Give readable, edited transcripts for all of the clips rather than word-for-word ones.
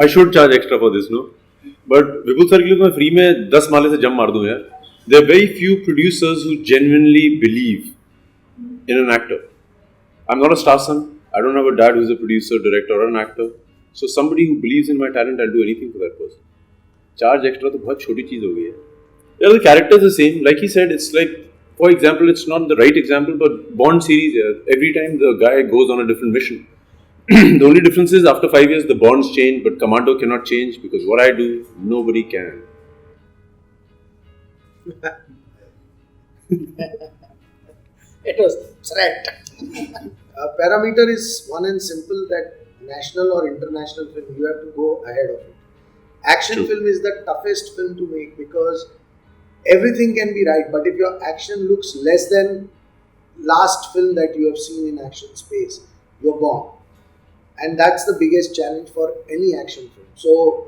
I should charge extra for this, no? But Vipul sir के लिए तो मैं free में 10 माले से jump मार दूँ यार. There are very few producers who genuinely believe in an actor. I'm not a star son. I don't have a dad who's a producer, director, or an actor. So somebody who believes in my talent, I'll do anything for that person. Charge extra तो बहुत छोटी चीज हो गई है. Yeah, the character is the same. Like he said, it's like, for example, it's not the right example, but Bond series. Yeah, every time the guy goes on a different mission. The only difference is after 5 years the bonds change, but Commando cannot change because what I do, nobody can. It was threat. Parameter is one and simple, that national or international film, you have to go ahead of it. Action True. film is the toughest film to make because everything can be right, but if your action looks less than last film that you have seen in action space, you're gone. And that's the biggest challenge for any action film. So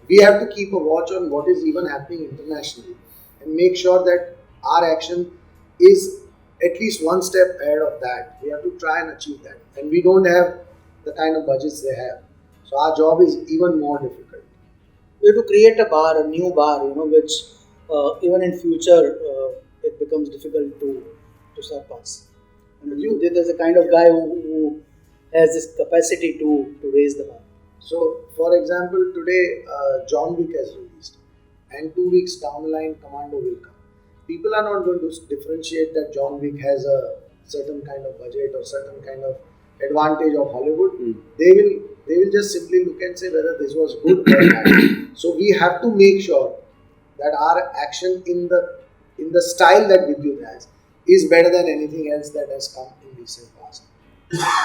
we have to keep a watch on what is even happening internationally and make sure that our action is at least one step ahead of that. We have to try and achieve that. And we don't have the kind of budgets they have. So our job is even more difficult. We have to create a bar, a new bar, which even in future it becomes difficult to surpass. And there's a kind of guy who has this capacity to raise the bar. So, for example, today John Wick has released, and 2 weeks down the line, Commando will come. People are not going to differentiate that John Wick has a certain kind of budget or certain kind of advantage of Hollywood. They will just simply look and say whether this was good or bad. So we have to make sure that our action in the style that Vidyut has is better than anything else that has come in recent past.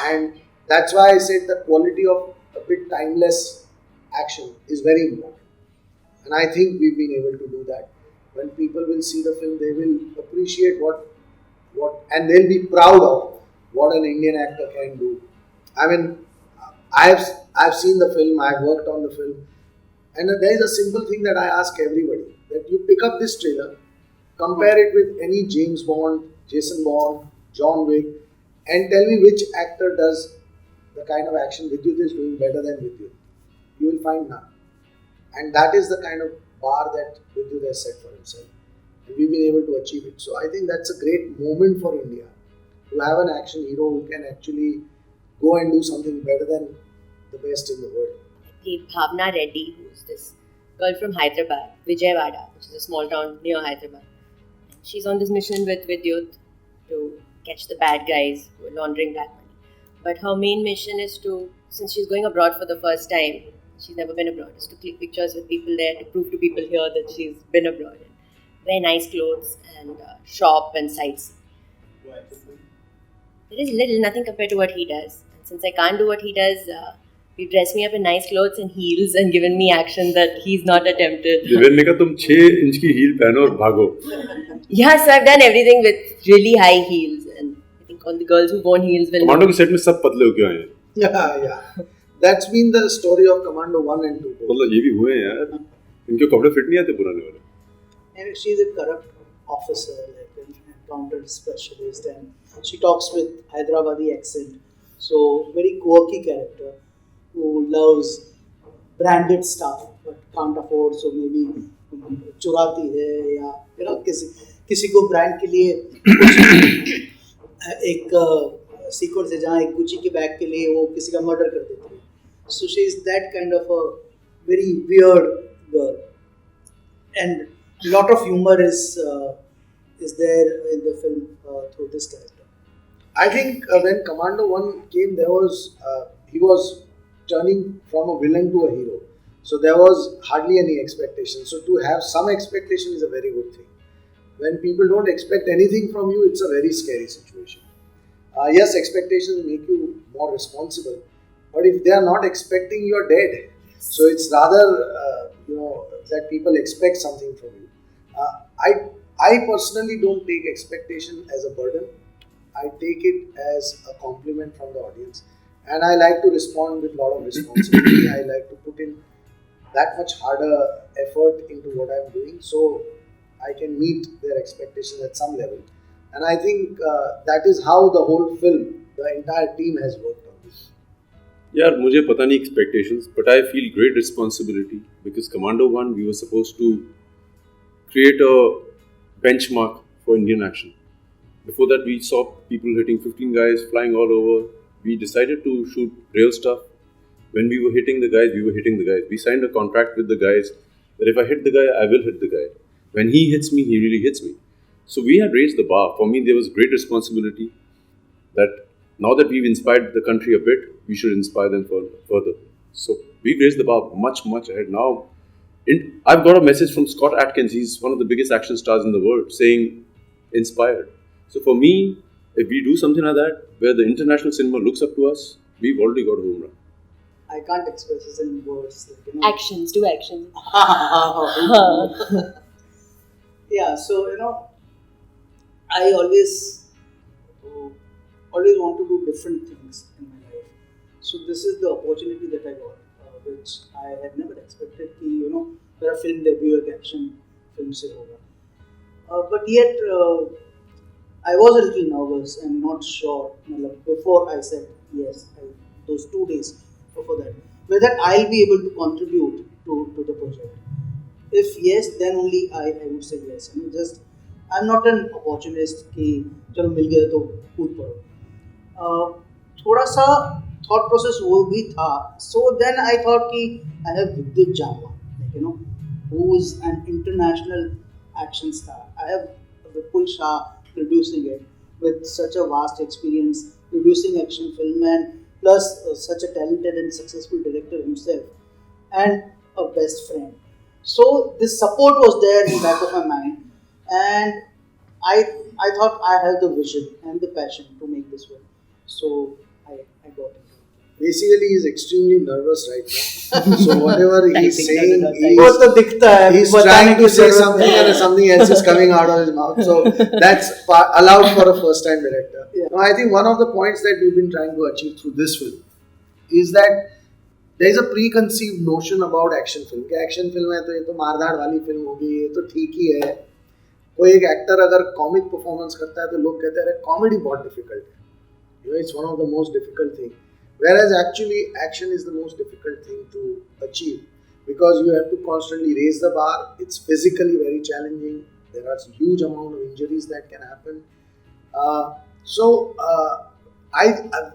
And that's why I said the quality of a bit timeless action is very important. And I think we've been able to do that. When people will see the film, they will appreciate what and they'll be proud of what an Indian actor can do. I mean, I've seen the film, I've worked on the film, and there is a simple thing that I ask everybody, that you pick up this trailer, compare it with any James Bond, Jason Bond, John Wick, and tell me which actor does the kind of action Vidyut is doing better than Vidyut. You will find none. And that is the kind of bar that Vidyut has set for himself. And we've been able to achieve it. So I think that's a great moment for India, to have an action hero who can actually go and do something better than the best in the world. The Bhavna Reddy, who's this girl from Hyderabad, Vijayawada, which is a small town near Hyderabad. She's on this mission with Vidyut to catch the bad guys who are laundering black money. But her main mission is to, since she's going abroad for the first time, she's never been abroad, is to click pictures with people there to prove to people here that she's been abroad. And wear nice clothes and shop and sightsee. There is little, nothing compared to what he does. And since I can't do what he does, he dressed me up in nice clothes and heels and given me action that he's not attempted. Deven ने कहा तुम 6 inch की heal पहनो और भागो. Yeah, so I've done everything with really high heels, and I think all the girls who've worn heels will. Commando के set में सब पतले होके आए हैं. Yeah. That's been the story of Commando 1 and 2. मतलब ये भी हुए हैं यार. इनके कपड़े फिट नहीं आते पुराने वाले. And she's a corrupt officer, like an encounter specialist, and she talks with Hyderabadi accent. So very quirky character who loves branded stuff but can't afford. So maybe चुराती है या किसी को ब्रांड के लिए एक सीक्वेंस है जहाँ एक गुची के बैग के लिए वो किसी का मर्डर कर देती है. So she is that kind of a very weird girl, and lot of humor is there in the film through this character. I think when Commando 1 came, he was turning from a villain to a hero. So there was hardly any expectation. So to have some expectation is a very good thing. When people don't expect anything from you, it's a very scary situation. Yes, expectations make you more responsible, but if they are not expecting, you are dead. So it's rather that people expect something from you. I personally don't take expectation as a burden. I take it as a compliment from the audience, and I like to respond with a lot of responsibility. I like to put in that much harder effort into what I'm doing, so I can meet their expectations at some level. And I think that is how the whole film, the entire team has worked on this. यार मुझे पता नहीं expectations, but I feel great responsibility because Commando 1 we were supposed to create a benchmark for Indian action. Before that, we saw people hitting 15 guys, flying all over. We decided to shoot real stuff. When we were hitting the guys, we were hitting the guys. We signed a contract with the guys that if I hit the guy, I will hit the guy. When he hits me, he really hits me. So we had raised the bar. For me, there was great responsibility that now that we've inspired the country a bit, we should inspire them further. So we've raised the bar much, much ahead. Now, I've got a message from Scott Adkins. He's one of the biggest action stars in the world, saying inspired. So for me, if we do something like that, where the international cinema looks up to us, we've already got a home run. I can't express this in words. Like, you know. Actions, do actions. Yeah, so you know, I always want to do different things in my life. So this is the opportunity that I got, which I had never expected. कि you know, मेरा film debut एक action film से होगा. But yet I was a little nervous and not sure. मतलब before I said yes, those 2 days before that, whether I'll be able to contribute to the project. If yes, then only I would say yes. You know, just I'm not an opportunist कि चलो मिल गया तो कूद पड़ो. थोड़ा सा thought process वो भी था. So then I thought कि I have Vidyut Jammwal, like you know, who is an international action star. I have Vipul Shah producing it with such a vast experience producing action film and plus such a talented and successful director himself and a best friend. So this support was there in the back of my mind, and I thought I have the vision and the passion to make this film. So I got it. Basically, he's extremely nervous right now. So whatever he's saying, he's trying to say something and something else is coming out of his mouth. So that's allowed for a first-time director. Yeah. Now, I think one of the points that we've been trying to achieve through this film is that there is a preconceived notion about action film. कि action film है तो ये तो मारधाड़ वाली film होगी, ये तो ठीक ही है. कोई एक एक्टर अगर कॉमिक परफॉर्मेंस करता है तो लोग कहते हैं कॉमेडी बहुत डिफिकल्ट है. You know, it's one of the most difficult thing. Whereas actually action is the most difficult thing to achieve because you have to constantly raise the bar. It's physically very challenging. There are huge amount of injuries that can happen.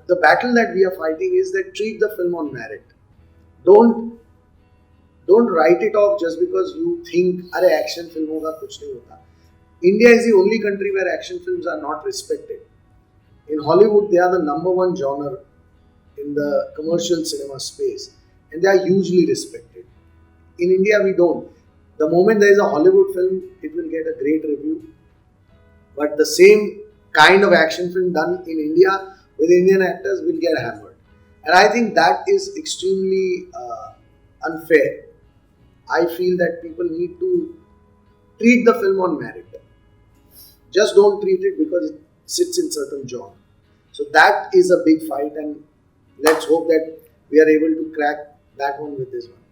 The battle that we are fighting is that treat the film on merit. Don't write it off just because you think अरे action film होगा कुछ नहीं होता. India is the only country where action films are not respected. In Hollywood, they are the number one genre in the commercial cinema space, and they are hugely respected. In India, we don't. The moment there is a Hollywood film, it will get a great review. But the same kind of action film done in India with Indian actors will get hammered. And I think that is extremely unfair. I feel that people need to treat the film on merit. Just don't treat it because it sits in certain genre. So that is a big fight, and let's hope that we are able to crack that one with this one.